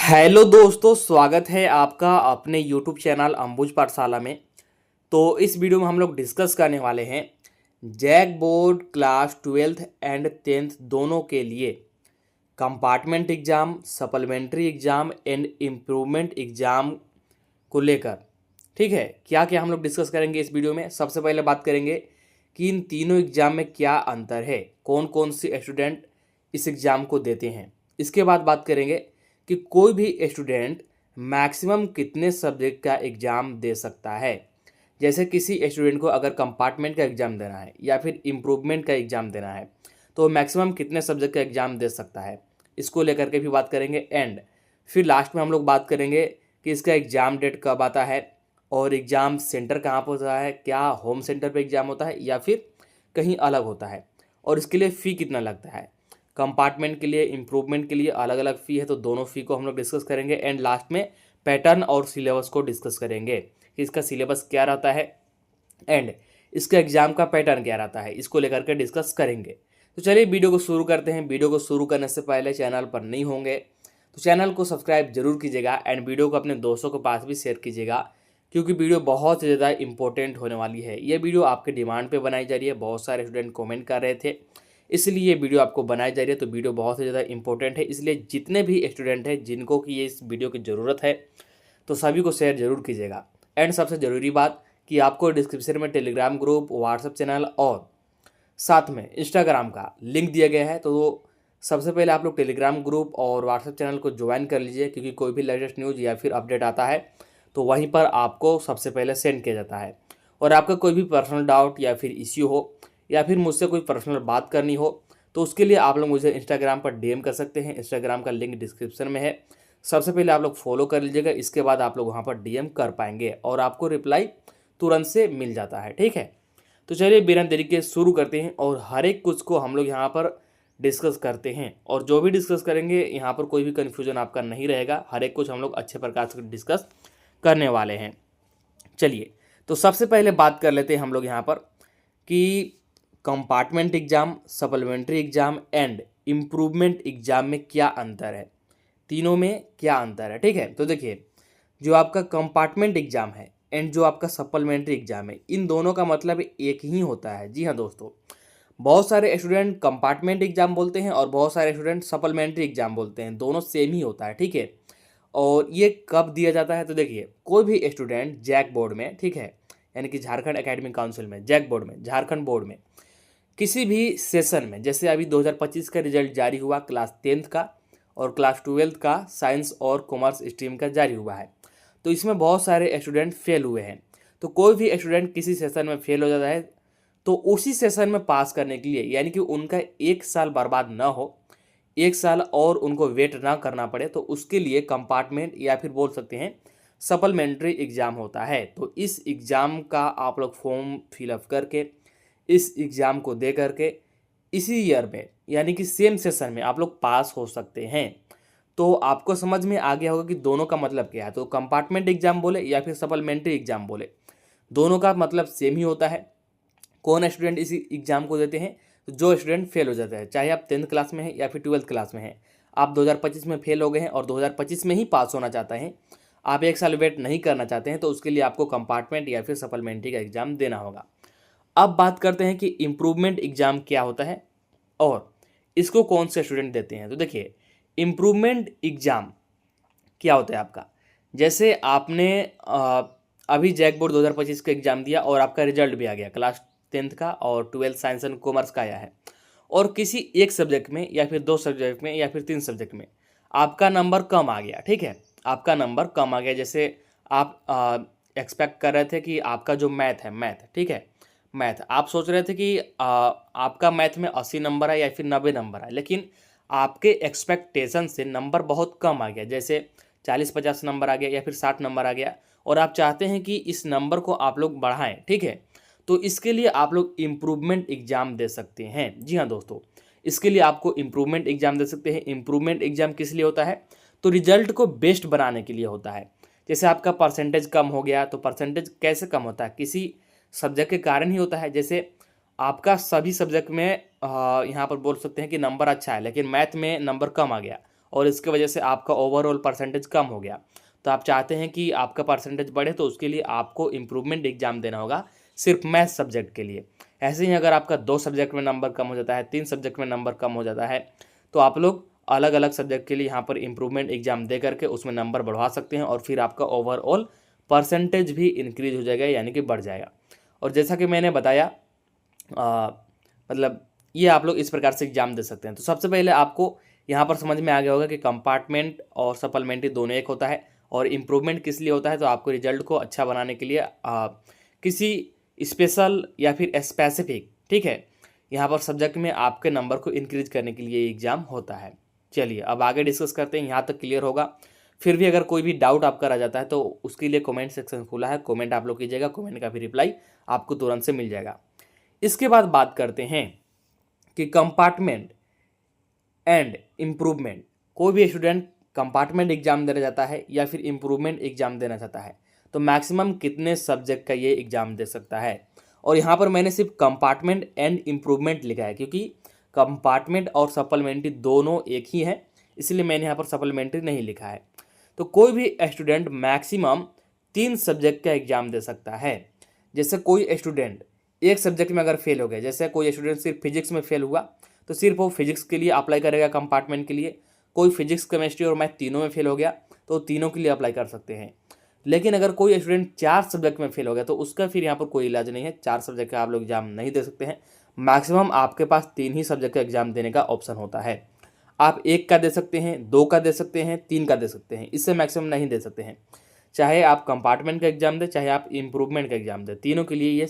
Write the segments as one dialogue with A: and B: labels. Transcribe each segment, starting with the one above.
A: Hello दोस्तों, स्वागत है आपका अपने यूट्यूब चैनल अंबुज पाठशाला में। तो इस वीडियो में हम लोग डिस्कस करने वाले हैं JAC board class 12th and 10th दोनों के लिए compartment exam, supplementary exam and improvement exam को लेकर। ठीक है, क्या क्या हम लोग डिस्कस करेंगे इस वीडियो में। सबसे पहले बात करेंगे कि इन तीनों एग्ज़ाम में क्या अंतर है, कौन कौन से स्टूडेंट इस एग्ज़ाम को देते हैं। इसके बाद बात करेंगे कि कोई भी स्टूडेंट मैक्सिमम कितने सब्जेक्ट का एग्ज़ाम दे सकता है। जैसे किसी स्टूडेंट को अगर कंपार्टमेंट का एग्ज़ाम देना है या फिर इम्प्रूवमेंट का एग्ज़ाम देना है तो मैक्सिमम कितने सब्जेक्ट का एग्ज़ाम दे सकता है, इसको लेकर के भी बात करेंगे। एंड फिर लास्ट में हम लोग बात करेंगे कि इसका एग्ज़ाम डेट कब आता है और एग्ज़ाम सेंटर कहाँ पर होता है, क्या होम सेंटर पे एग्ज़ाम होता है या फिर कहीं अलग होता है, और इसके लिए फ़ी कितना लगता है। कंपार्टमेंट के लिए, इम्प्रूवमेंट के लिए अलग अलग फ़ी है, तो दोनों फ़ी को हम लोग डिस्कस करेंगे। एंड लास्ट में पैटर्न और सिलेबस को डिस्कस करेंगे कि इसका सिलेबस क्या रहता है एंड इसका एग्ज़ाम का पैटर्न क्या रहता है, इसको लेकर के डिस्कस करेंगे। तो चलिए वीडियो को शुरू करते हैं। वीडियो को शुरू करने से पहले चैनल पर नहीं होंगे तो चैनल को सब्सक्राइब जरूर कीजिएगा एंड वीडियो को अपने दोस्तों के पास भी शेयर कीजिएगा, क्योंकि वीडियो बहुत ज़्यादा इंपॉर्टेंट होने वाली है। ये वीडियो आपके डिमांड पे बनाई जा रही है, बहुत सारे स्टूडेंट कमेंट कर रहे थे, इसलिए ये वीडियो आपको बनाई जा रही है। तो वीडियो बहुत ही ज़्यादा इंपॉर्टेंट है, इसलिए जितने भी स्टूडेंट हैं जिनको कि ये इस वीडियो की ज़रूरत है तो सभी को शेयर जरूर कीजिएगा। एंड सबसे ज़रूरी बात कि आपको डिस्क्रिप्शन में टेलीग्राम ग्रुप, व्हाट्सएप चैनल और साथ में इंस्टाग्राम का लिंक दिया गया है, तो सबसे पहले आप लोग टेलीग्राम ग्रुप और व्हाट्सएप चैनल को ज्वाइन कर लीजिए, क्योंकि कोई भी लेटेस्ट न्यूज़ या फिर अपडेट आता है तो वहीं पर आपको सबसे पहले सेंड किया जाता है। और आपका कोई भी पर्सनल डाउट या फिर इश्यू हो या फिर मुझसे कोई पर्सनल बात करनी हो तो उसके लिए आप लोग मुझे इंस्टाग्राम पर डीएम कर सकते हैं। इंस्टाग्राम का लिंक डिस्क्रिप्शन में है, सबसे पहले आप लोग फॉलो कर लीजिएगा, इसके बाद आप लोग वहाँ पर डीएम कर पाएंगे और आपको रिप्लाई तुरंत से मिल जाता है। ठीक है, तो चलिए बिना देरी के शुरू करते हैं और हर एक कुछ को हम लोग यहाँ पर डिस्कस करते हैं। और जो भी डिस्कस करेंगे यहाँ पर कोई भी कन्फ्यूजन आपका नहीं रहेगा, हर एक कुछ हम लोग अच्छे प्रकार से डिस्कस करने वाले हैं। चलिए, तो सबसे पहले बात कर लेते हैं हम लोग यहाँ पर कि compartment exam, supplementary exam and improvement exam में क्या अंतर है, तीनों में क्या अंतर है। ठीक है, तो देखिए, जो आपका कंपार्टमेंट एग्ज़ाम है एंड जो आपका सप्लीमेंट्री एग्ज़ाम है, इन दोनों का मतलब एक ही होता है। जी हाँ दोस्तों, बहुत सारे स्टूडेंट कंपार्टमेंट एग्ज़ाम बोलते हैं और बहुत सारे स्टूडेंट सप्लीमेंट्री एग्ज़ाम बोलते हैं, दोनों सेम ही होता है। ठीक है, और ये कब दिया जाता है, तो देखिए, कोई भी स्टूडेंट जैक बोर्ड में, ठीक है, यानी कि झारखंड एकेडमिक काउंसिल में, जैक बोर्ड में, झारखंड बोर्ड में किसी भी सेशन में, जैसे अभी 2025 का रिजल्ट जारी हुआ क्लास 10th का और क्लास 12th का साइंस और कॉमर्स स्ट्रीम का जारी हुआ है, तो इसमें बहुत सारे स्टूडेंट फेल हुए हैं। तो कोई भी स्टूडेंट किसी सेशन में फेल हो जाता है तो उसी सेशन में पास करने के लिए, यानी कि उनका एक साल बर्बाद ना हो, एक साल और उनको वेट ना करना पड़े, तो उसके लिए कंपार्टमेंट या फिर बोल सकते हैं सप्लीमेंट्री एग्ज़ाम होता है। तो इस एग्ज़ाम का आप लोग फॉर्म फिलअप करके इस एग्ज़ाम को दे करके इसी ईयर में, यानी कि सेम सेशन में आप लोग पास हो सकते हैं। तो आपको समझ में आ गया होगा कि दोनों का मतलब क्या है। तो कंपार्टमेंट एग्ज़ाम बोले या फिर सप्लीमेंट्री एग्ज़ाम बोले, दोनों का मतलब सेम ही होता है। कौन स्टूडेंट इसी एग्ज़ाम को देते हैं, तो जो स्टूडेंट फेल हो जाता है, चाहे आप 10th क्लास में हैं या फिर 12th क्लास में हैं, आप 2025 में फेल हो गए हैं और 2025 में ही पास होना चाहते हैं, आप एक साल वेट नहीं करना चाहते हैं, तो उसके लिए आपको कंपार्टमेंट या फिर सप्लीमेंट्री का एग्ज़ाम देना होगा। अब बात करते हैं कि इम्प्रूवमेंट एग्ज़ाम क्या होता है और इसको कौन से स्टूडेंट देते हैं। तो देखिए, इम्प्रूवमेंट एग्ज़ाम क्या होता है आपका, जैसे आपने अभी जैक बोर्ड 2025 का एग्ज़ाम दिया और आपका रिजल्ट भी आ गया, क्लास 10th का और 12th साइंस एंड कॉमर्स का आया है, और किसी एक सब्जेक्ट में या फिर 2 सब्जेक्ट में या फिर 3 सब्जेक्ट में आपका नंबर कम आ गया। ठीक है, आपका नंबर कम आ गया, जैसे आप एक्सपेक्ट कर रहे थे कि आपका जो मैथ है, मैथ, ठीक है, मैथ आप सोच रहे थे कि आपका मैथ में 80 नंबर है या फिर 90 नंबर है, लेकिन आपके एक्सपेक्टेशन से नंबर बहुत कम आ गया, जैसे 40-50 नंबर आ गया या फिर 60 नंबर आ गया, और आप चाहते हैं कि इस नंबर को आप लोग बढ़ाएं। ठीक है, तो इसके लिए आप लोग इम्प्रूवमेंट एग्ज़ाम दे सकते हैं। जी हाँ दोस्तों, इसके लिए आपको इम्प्रूवमेंट एग्ज़ाम दे सकते हैं। इम्प्रूवमेंट एग्ज़ाम किस लिए होता है, तो रिजल्ट को बेस्ट बनाने के लिए होता है। जैसे आपका परसेंटेज कम हो गया, तो परसेंटेज कैसे कम होता है, किसी सब्जेक्ट के कारण ही होता है। जैसे आपका सभी सब्जेक्ट में यहाँ पर बोल सकते हैं कि नंबर अच्छा है, लेकिन मैथ में नंबर कम आ गया और इसके वजह से आपका ओवरऑल परसेंटेज कम हो गया। तो आप चाहते हैं कि आपका परसेंटेज बढ़े, तो उसके लिए आपको इम्प्रूवमेंट एग्जाम देना होगा सिर्फ मैथ सब्जेक्ट के लिए। ऐसे ही अगर आपका 2 सब्जेक्ट में नंबर कम हो जाता है, 3 सब्जेक्ट में नंबर कम हो जाता है, तो आप लोग अलग अलग सब्जेक्ट के लिए यहाँ पर इम्प्रूवमेंट एग्जाम दे करके उसमें नंबर बढ़वा सकते हैं और फिर आपका ओवरऑल परसेंटेज भी इंक्रीज हो जाएगा, यानी कि बढ़ जाएगा। और जैसा कि मैंने बताया मतलब ये आप लोग इस प्रकार से एग्जाम दे सकते हैं। तो सबसे पहले आपको यहाँ पर समझ में आ गया होगा कि कंपार्टमेंट और सप्लीमेंट्री दोनों एक होता है, और इम्प्रूवमेंट किस लिए होता है, तो आपको रिजल्ट को अच्छा बनाने के लिए किसी स्पेशल या फिर स्पेसिफिक, ठीक है, यहाँ पर सब्जेक्ट में आपके नंबर को इंक्रीज करने के लिए एग्जाम होता है। चलिए अब आगे डिस्कस करते हैं, यहाँ तक क्लियर होगा। फिर भी अगर कोई भी डाउट आपका रह जाता है तो उसके लिए कमेंट सेक्शन खुला है, कमेंट आप लोग कीजिएगा, कमेंट का भी रिप्लाई आपको तुरंत से मिल जाएगा। इसके बाद बात करते हैं कि कंपार्टमेंट एंड इम्प्रूवमेंट। कोई भी स्टूडेंट कंपार्टमेंट एग्जाम देना चाहता है या फिर इम्प्रूवमेंट एग्जाम देना चाहता है तो मैक्सिमम कितने सब्जेक्ट का ये एग्जाम दे सकता है। और यहाँ पर मैंने सिर्फ कंपार्टमेंट एंड इम्प्रूवमेंट लिखा है, क्योंकि कंपार्टमेंट और सप्लीमेंट्री दोनों एक ही है, इसलिए मैंने यहाँ पर सप्लीमेंट्री नहीं लिखा है। तो कोई भी स्टूडेंट मैक्सिमम 3 सब्जेक्ट का एग्जाम दे सकता है। जैसे कोई स्टूडेंट एक सब्जेक्ट में अगर फेल हो गया, जैसे कोई स्टूडेंट सिर्फ फिजिक्स में फेल हुआ तो सिर्फ वो फिजिक्स के लिए अप्लाई करेगा कंपार्टमेंट के लिए। कोई फिजिक्स, केमिस्ट्री और मैथ तीनों में फेल हो गया तो तीनों के लिए अप्लाई कर सकते हैं। लेकिन अगर कोई स्टूडेंट 4 सब्जेक्ट में फेल हो गया तो उसका फिर यहाँ पर कोई इलाज नहीं है, 4 सब्जेक्ट का आप लोग एग्जाम नहीं दे सकते हैं। मैक्सिमम आपके पास 3 ही सब्जेक्ट का एग्जाम देने का ऑप्शन होता है। आप 1 का दे सकते हैं, 2 का दे सकते हैं, 3 का दे सकते हैं, इससे मैक्सिमम नहीं दे सकते हैं। चाहे आप कंपार्टमेंट का एग्जाम दें, चाहे आप इम्प्रूवमेंट का एग्जाम दें, तीनों के लिए ये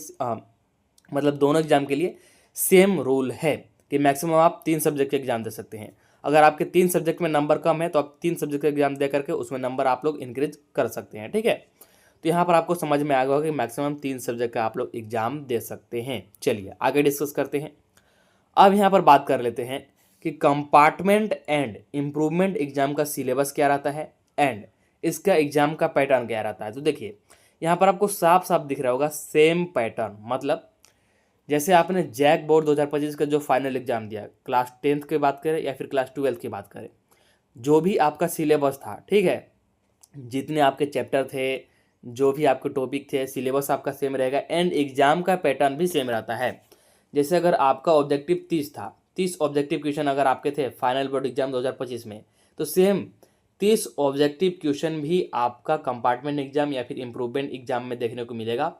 A: मतलब दोनों एग्जाम के लिए सेम रूल है कि मैक्सिमम आप 3 सब्जेक्ट के एग्जाम दे सकते हैं। अगर आपके 3 सब्जेक्ट में नंबर कम है तो आप 3 सब्जेक्ट का एग्जाम दे करके उसमें नंबर आप लोग इंक्रीज कर सकते हैं, ठीक है। तो यहाँ पर आपको समझ में आ गया होगा कि मैक्सिमम 3 सब्जेक्ट का आप लोग एग्जाम दे सकते हैं। चलिए आगे डिस्कस करते हैं। अब यहाँ पर बात कर लेते हैं कि कंपार्टमेंट एंड इम्प्रूवमेंट एग्जाम का सिलेबस क्या रहता है एंड इसका एग्जाम का पैटर्न क्या रहता है। तो देखिए यहाँ पर आपको साफ साफ दिख रहा होगा सेम पैटर्न। मतलब जैसे आपने जैक बोर्ड 2025 का जो फाइनल एग्जाम दिया, क्लास 10th की बात करें या फिर क्लास 12th की बात करें, जो भी आपका सिलेबस था, ठीक है, जितने आपके चैप्टर थे, जो भी आपके टॉपिक थे, सिलेबस आपका सेम रहेगा एंड एग्जाम का पैटर्न भी सेम रहता है। जैसे अगर आपका ऑब्जेक्टिव 30 था, 30 ऑब्जेक्टिव क्वेश्चन अगर आपके थे फाइनल बोर्ड एग्जाम 2025 में, तो सेम 30 ऑब्जेक्टिव क्वेश्चन भी आपका कंपार्टमेंट एग्जाम या फिर इम्प्रूवमेंट एग्जाम में देखने को मिलेगा,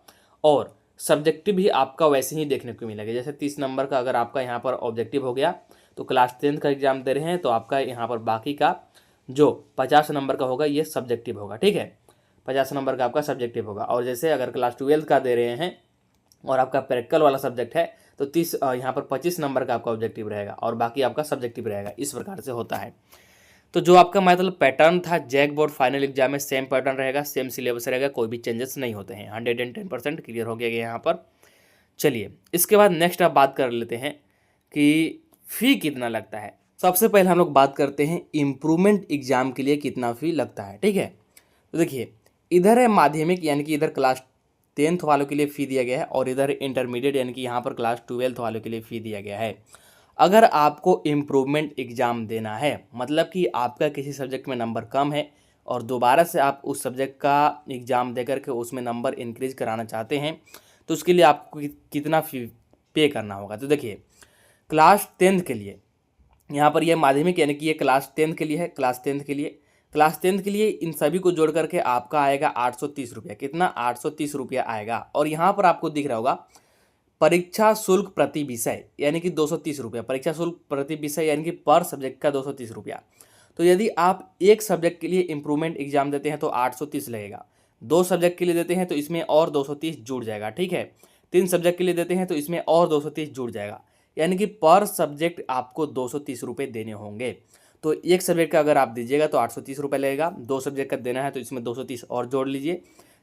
A: और सब्जेक्टिव भी आपका वैसे ही देखने को मिलेगा। जैसे 30 नंबर का अगर आपका यहाँ पर ऑब्जेक्टिव हो गया तो क्लास 10th का एग्जाम दे रहे हैं तो आपका यहाँ पर बाकी का जो 50 नंबर का होगा ये सब्जेक्टिव होगा, ठीक है, 50 नंबर का आपका सब्जेक्टिव होगा। और जैसे अगर क्लास 12th का दे रहे हैं और आपका प्रैक्टिकल वाला सब्जेक्ट है तो 30 यहाँ पर 25 नंबर का आपका ऑब्जेक्टिव रहेगा और बाकी आपका सब्जेक्टिव रहेगा। इस प्रकार से होता है। तो जो आपका मतलब पैटर्न था जैक बोर्ड फाइनल एग्जाम में सेम पैटर्न रहेगा, सेम सिलेबस रहेगा, कोई भी चेंजेस नहीं होते हैं। 110% क्लियर हो गया यहाँ पर। चलिए इसके बाद नेक्स्ट आप बात कर लेते हैं कि फ़ी कितना लगता है। सबसे पहले हम लोग बात करते हैं इम्प्रूवमेंट एग्जाम के लिए कितना फ़ी लगता है, ठीक है। तो देखिए इधर है माध्यमिक यानी कि इधर क्लास 10th वालों के लिए फ़ी दिया गया है और इधर इंटरमीडिएट यानी कि यहाँ पर क्लास 12th वालों के लिए फ़ी दिया गया है। अगर आपको इम्प्रूवमेंट एग्ज़ाम देना है, मतलब कि आपका किसी सब्जेक्ट में नंबर कम है और दोबारा से आप उस सब्जेक्ट का एग्ज़ाम दे करके उसमें नंबर इंक्रीज कराना चाहते हैं, तो उसके लिए आपको कितना फ़ी पे करना होगा। तो देखिए क्लास 10th के लिए यहाँ पर यह माध्यमिक यानी कि ये क्लास 10th के लिए है। क्लास 10th के लिए इन सभी को जोड़ करके आपका आएगा 830 रुपया। कितना? 830 रुपया आएगा। और यहाँ पर आपको दिख रहा होगा परीक्षा शुल्क प्रति विषय यानी कि 230 रुपया। परीक्षा शुल्क प्रति विषय यानी कि पर सब्जेक्ट का 230 रुपया। तो यदि आप एक सब्जेक्ट के लिए इम्प्रूवमेंट एग्जाम देते हैं तो 830 लगेगा, 2 सब्जेक्ट के लिए देते हैं तो इसमें और 230 जुड़ जाएगा, ठीक है, 3 सब्जेक्ट के लिए देते हैं तो इसमें और 230 जुड़ जाएगा, यानी कि पर सब्जेक्ट आपको 230 रुपये देने होंगे। तो एक सब्जेक्ट का अगर आप दीजिएगा तो 830 रुपये लगेगा, 2 सब्जेक्ट का देना है तो इसमें 230 और जोड़ लीजिए,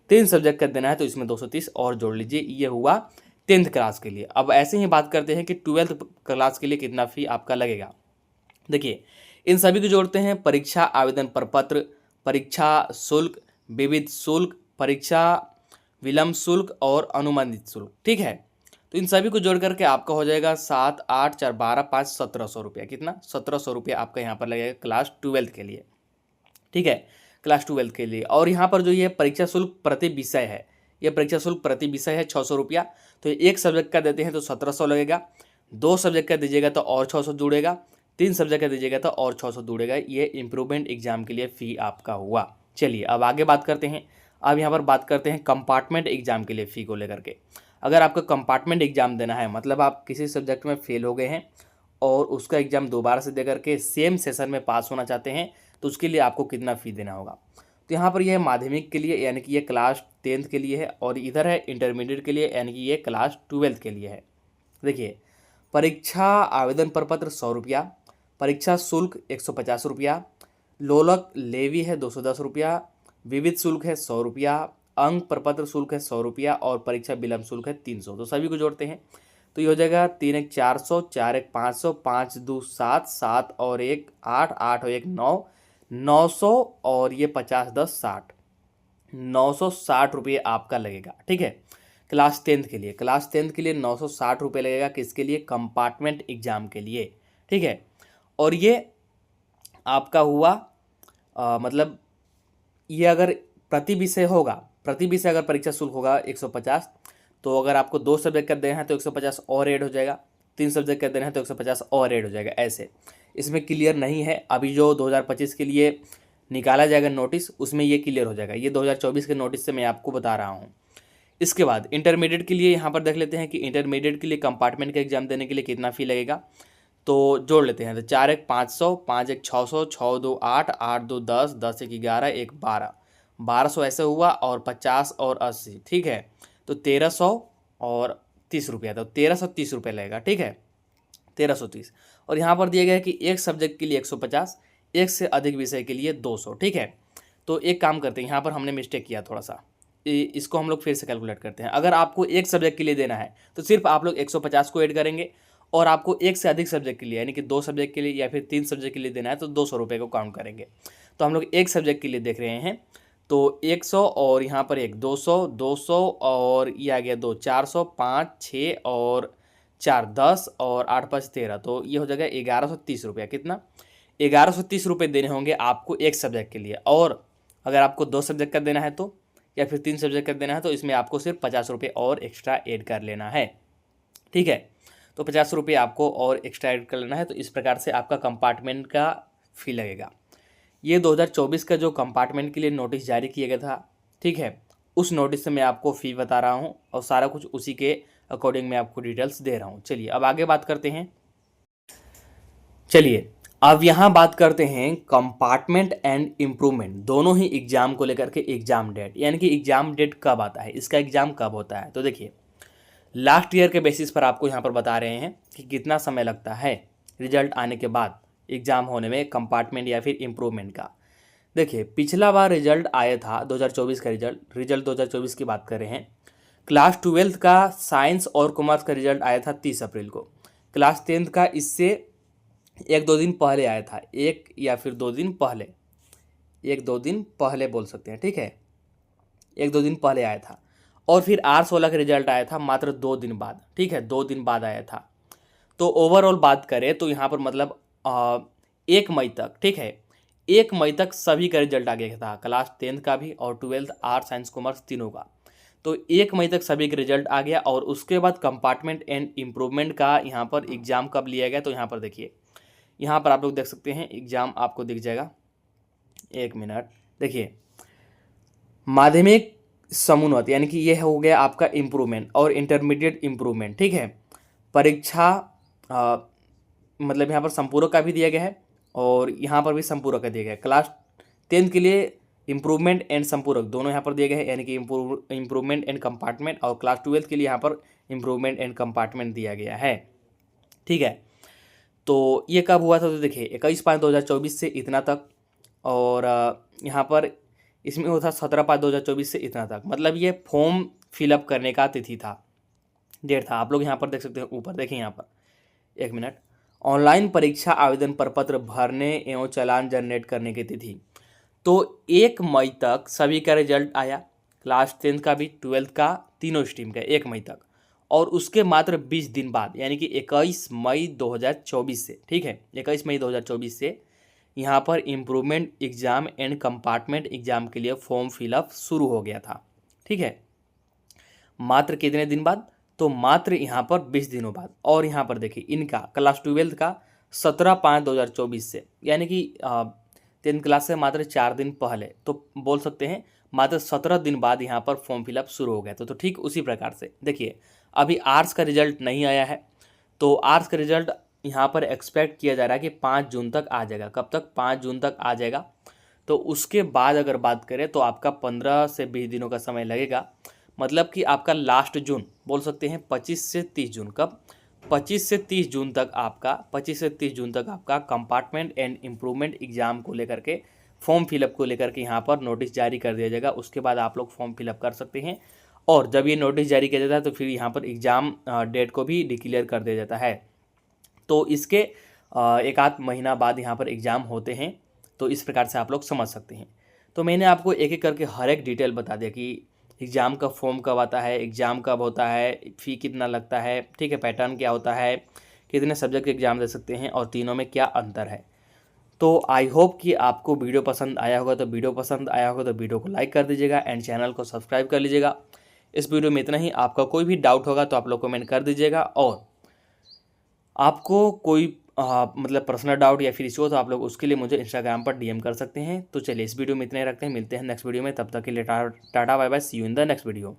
A: 3 सब्जेक्ट का देना है तो इसमें 230 और जोड़ लीजिए। ये हुआ 10th क्लास के लिए। अब ऐसे ही बात करते हैं कि 12th क्लास के लिए कितना फ़ी आपका लगेगा। देखिए इन सभी को जोड़ते हैं, परीक्षा आवेदन प्रपत्र, परीक्षा शुल्क, विविध शुल्क, परीक्षा विलंब शुल्क और अनुबंधित शुल्क, ठीक है। तो इन सभी को जोड़ करके आपका हो जाएगा 7, 8, 4, 12, 5, 1700 रुपया। कितना? 1700 रुपया आपका यहाँ पर लगेगा क्लास 12 के लिए। ठीक है, क्लास 12 के लिए। और यहाँ पर जो ये परीक्षा शुल्क प्रति विषय है, ये परीक्षा शुल्क प्रति विषय है 600 रुपया। तो एक सब्जेक्ट का देते हैं तो 1700 लगेगा, 2 सब्जेक्ट का दीजिएगा तो और 600 जुड़ेगा, 3 सब्जेक्ट का दीजिएगा तो और 600 जुड़ेगा। ये इम्प्रूवमेंट एग्जाम के लिए फ़ी आपका हुआ। चलिए अब आगे बात करते हैं। अब यहाँ पर बात करते हैं कंपार्टमेंट एग्जाम के लिए फ़ी को लेकर के। अगर आपको कंपार्टमेंट एग्जाम देना है, मतलब आप किसी सब्जेक्ट में फेल हो गए हैं और उसका एग्ज़ाम दोबारा से दे करके सेम सेशन में पास होना चाहते हैं, तो उसके लिए आपको कितना फ़ी देना होगा। तो यहाँ पर यह माध्यमिक के लिए यानी कि ये क्लास 10th के लिए है, और इधर है इंटरमीडिएट के लिए यानी कि ये क्लास 12th के लिए है। देखिए, परीक्षा आवेदन प्रपत्र 100 रुपया, परीक्षा शुल्क 150 रुपया, लोलक लेवी है 210 रुपया, विविध शुल्क है 100 रुपया, अंक प्रपत्र शुल्क है 100 रुपया और परीक्षा विलंब शुल्क है 300। तो सभी को जोड़ते हैं तो ये हो जाएगा 3 1 400, 4 1 500, 5 2 7, 7 और 1 8, 8 और 1 9, 900 और ये 50 10 60, 960 रुपये आपका लगेगा। ठीक है, क्लास 10th के लिए, क्लास 10th के लिए 960 रुपये लगेगा। किसके लिए? कंपार्टमेंट एग्जाम के लिए। ठीक है, और ये आपका हुआ मतलब ये अगर प्रति विषय होगा, प्रति विषय अगर परीक्षा शुल्क होगा 150, तो अगर आपको 2 सब्जेक्ट का देना है तो 150 और ऐड हो जाएगा, 3 सब्जेक्ट का देना है तो 150 और ऐड हो जाएगा। ऐसे इसमें क्लियर नहीं है। अभी जो 2025 के लिए निकाला जाएगा नोटिस, उसमें ये क्लियर हो जाएगा। ये 2024 के नोटिस से मैं आपको बता रहा हूँ। इसके बाद इंटरमीडिएट के लिए यहाँ पर देख लेते हैं कि इंटरमीडिएट के लिए कंपार्टमेंट का एग्जाम देने के लिए कितना फ़ी लगेगा। तो जोड़ लेते हैं। तो 4 1 500, 5 1 600, 6 2 8, 8 2 10, 10 1 11, 1 12, 1200 ऐसे हुआ और 50 और 80। ठीक है, तो 1300 और 30 रुपया, तो 1330 रुपये लगेगा। ठीक है, 1330। और यहाँ पर दिया गया है कि एक सब्जेक्ट के लिए 150, एक से अधिक विषय के लिए 200। ठीक है, तो एक काम करते हैं, यहाँ पर हमने मिस्टेक किया थोड़ा सा, इसको हम लोग फिर से कैलकुलेट करते हैं। अगर आपको एक सब्जेक्ट के लिए देना है तो सिर्फ आप लोग 150 को ऐड करेंगे, और आपको एक से अधिक सब्जेक्ट के लिए यानी कि 2 सब्जेक्ट के लिए या फिर 3 सब्जेक्ट के लिए देना है तो 200 रुपये को काउंट करेंगे। तो हम लोग एक सब्जेक्ट के लिए देख रहे हैं तो 100 और यहाँ पर एक 200, 200 और ये आ गया 2, 400, 5 6 और 4 10 और 8 5 13, तो ये हो जाएगा 1130 रुपया। कितना? 1130 रुपये देने होंगे आपको एक सब्जेक्ट के लिए। और अगर आपको 2 सब्जेक्ट का देना है तो, या फिर 3 सब्जेक्ट का देना है तो इसमें आपको सिर्फ 50 रुपये और एक्स्ट्रा ऐड कर लेना है। ठीक है, तो 50 रुपये आपको और एक्स्ट्रा ऐड कर लेना है। तो इस प्रकार से आपका कंपार्टमेंट का फ़ी लगेगा। ये 2024 का जो कंपार्टमेंट के लिए नोटिस जारी किया गया था, ठीक है, उस नोटिस से मैं आपको फ़ी बता रहा हूँ और सारा कुछ उसी के अकॉर्डिंग मैं आपको डिटेल्स दे रहा हूँ। चलिए अब आगे बात करते हैं। चलिए अब यहाँ बात करते हैं कंपार्टमेंट एंड इम्प्रूवमेंट, दोनों ही एग्जाम को लेकर के एग्जाम डेट, यानी कि एग्जाम डेट कब आता है, इसका एग्जाम कब होता है। तो देखिए, लास्ट ईयर के बेसिस पर आपको यहाँ पर बता रहे हैं कि कितना समय लगता है रिजल्ट आने के बाद एग्ज़ाम होने में, कंपार्टमेंट या फिर इम्प्रूवमेंट का। देखिए, पिछला बार रिजल्ट आया था 2024 का रिजल्ट 2024 की बात कर रहे हैं। क्लास 12th का साइंस और कॉमर्स का रिजल्ट आया था 30 अप्रैल को। क्लास 10th का इससे 1-2 दिन पहले आया था, 1 या फिर 2 दिन पहले, 1-2 दिन पहले बोल सकते हैं। ठीक है, 1-2 दिन पहले आया था। और फिर R16 का रिजल्ट आया था मात्र 2 दिन बाद। ठीक है, 2 दिन बाद आया था। तो ओवरऑल बात करें तो यहाँ पर मतलब 1 मई तक, ठीक है, 1 मई तक सभी का रिजल्ट आ गया था, क्लास 10th का भी और 12th आर्ट्स साइंस कॉमर्स तीनों का। तो 1 मई तक सभी का रिजल्ट आ गया। और उसके बाद कंपार्टमेंट एंड इम्प्रूवमेंट का यहाँ पर एग्ज़ाम कब लिया गया, तो यहाँ पर देखिए, यहाँ पर आप लोग देख सकते हैं एग्ज़ाम आपको दिख जाएगा। 1 मिनट, देखिए, माध्यमिक समूहत यानी कि ये हो गया आपका इम्प्रूवमेंट और इंटरमीडिएट इम्प्रूवमेंट। ठीक है, परीक्षा मतलब यहाँ पर संपूरक का भी दिया गया है और यहाँ पर भी संपूरक का दिया गया है। क्लास 10th के लिए इम्प्रूवमेंट एंड संपूरक दोनों यहाँ पर दिए गए हैं, यानी कि इम्प्रूवमेंट एंड कंपार्टमेंट, और क्लास 12th के लिए यहाँ पर इम्प्रूवमेंट एंड कंपार्टमेंट दिया गया है। ठीक है, तो ये कब हुआ था, तो देखिए 21/5/2024 से इतना तक, और यहाँ पर इसमें हुआ था 17/5/2024 से इतना तक। मतलब ये फॉर्म फिलअप करने का तिथि था, डेट था। आप लोग यहाँ पर देख सकते हैं, ऊपर देखें यहाँ पर, 1 मिनट, ऑनलाइन परीक्षा आवेदन प्रपत्र भरने एवं चालान जनरेट करने की तिथि। तो 1 मई तक सभी का रिजल्ट आया, क्लास 10th का भी, 12th का, तीनों स्ट्रीम का 1 मई तक। और उसके मात्र 20 दिन बाद यानी कि 21 मई 2024 से, ठीक है, 21 मई 2024 से यहाँ पर improvement exam and compartment exam के लिए फॉर्म फिलअप शुरू हो गया था, ठीक है। मात्र कितने दिन बाद? तो मात्र यहाँ पर 20 दिनों बाद। और यहाँ पर देखिए इनका क्लास 12 का 17/5/2024 से, यानी कि 10th क्लास से मात्र 4 दिन पहले, तो बोल सकते हैं मात्र 17 दिन बाद यहाँ पर फॉर्म फिलअप शुरू हो गया। तो ठीक उसी प्रकार से देखिए अभी आर्ट्स का रिजल्ट नहीं आया है, तो आर्ट्स का रिजल्ट यहाँ पर एक्सपेक्ट किया जा रहा है कि 5 जून तक आ जाएगा। कब तक? 5 जून तक आ जाएगा। तो उसके बाद अगर बात करें तो आपका 15 से 20 दिनों का समय लगेगा, मतलब कि आपका लास्ट जून बोल सकते हैं 25 से 30 जून। कब? 25 से 30 जून तक आपका कंपार्टमेंट एंड इम्प्रूवमेंट एग्ज़ाम को लेकर के फॉर्म फिलअप को लेकर के यहाँ पर नोटिस जारी कर दिया जाएगा। उसके बाद आप लोग फॉर्म फिलअप कर सकते हैं, और जब ये नोटिस जारी किया जाता है तो फिर यहाँ पर एग्ज़ाम डेट को भी डिक्लेयर कर दिया जाता है। तो इसके एक आध महीना बाद यहाँ पर एग्ज़ाम होते हैं। तो इस प्रकार से आप लोग समझ सकते हैं। तो मैंने आपको एक एक करके हर एक डिटेल बता दिया कि एग्ज़ाम का फॉर्म कब आता है, एग्ज़ाम कब होता है, फ़ी कितना लगता है, ठीक है, पैटर्न क्या होता है, कितने सब्जेक्ट के एग्ज़ाम दे सकते हैं और तीनों में क्या अंतर है। तो आई होप कि आपको वीडियो पसंद आया होगा। तो वीडियो को लाइक कर दीजिएगा एंड चैनल को सब्सक्राइब कर लीजिएगा। इस वीडियो में इतना ही। आपका कोई भी डाउट होगा तो आप लोग कमेंट कर दीजिएगा, और आपको कोई मतलब पर्सनल डाउट या फिर इशू हो तो आप लोग उसके लिए मुझे इंस्टाग्राम पर डीएम कर सकते हैं। तो चलिए इस वीडियो में इतने रखते हैं, मिलते हैं नेक्स्ट वीडियो में। तब तक के लिए tata bye bye, see you in the next video.